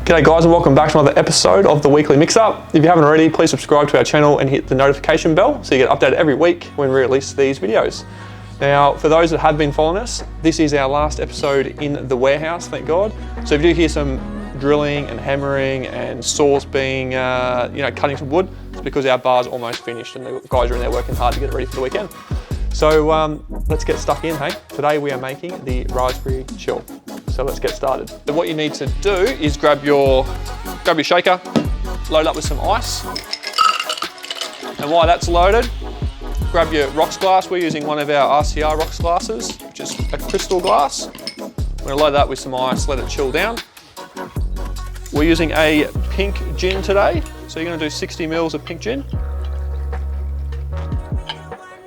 G'day guys and welcome back to another episode of the Weekly Mix-Up. If you haven't already, please subscribe to our channel and hit the notification bell so you get updated every week when we release these videos. Now, for those that have been following us, this is our last episode in the warehouse, thank God. So if you do hear some drilling and hammering and saws being, cutting some wood, it's because our bar's almost finished and the guys are in there working hard to get it ready for the weekend. So let's get stuck in, hey? Today we are making the raspberry chill. So let's get started. So what you need to do is grab your shaker, load up with some ice. And while that's loaded, grab your rocks glass. We're using one of our RCR rocks glasses, which is a crystal glass. I'm gonna load that with some ice, let it chill down. We're using a pink gin today. So you're gonna do 60 mils of pink gin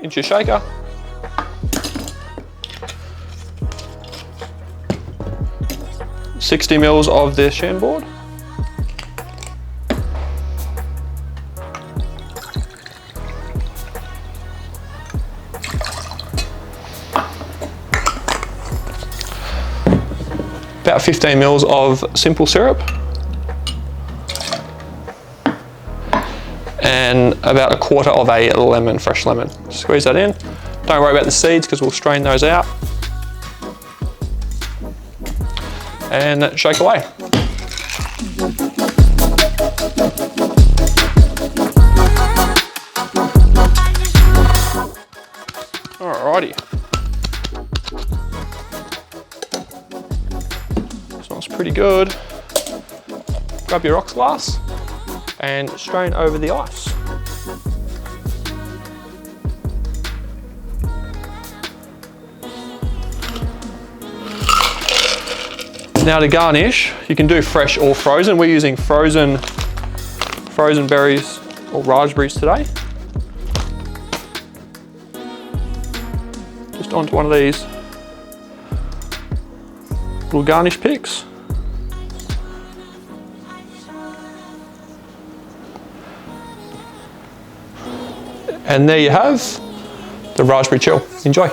into your shaker. $60 mils of the Chambord. About 15 mils of simple syrup. And about a quarter of a lemon, fresh lemon. Squeeze that in. Don't worry about the seeds because we'll strain those out. And shake away. Alrighty. Smells pretty good. Grab your rocks glass and strain over the ice. Now to garnish, you can do fresh or frozen. We're using frozen berries or raspberries today. Just onto one of these little garnish picks. And there you have the raspberry chill. Enjoy.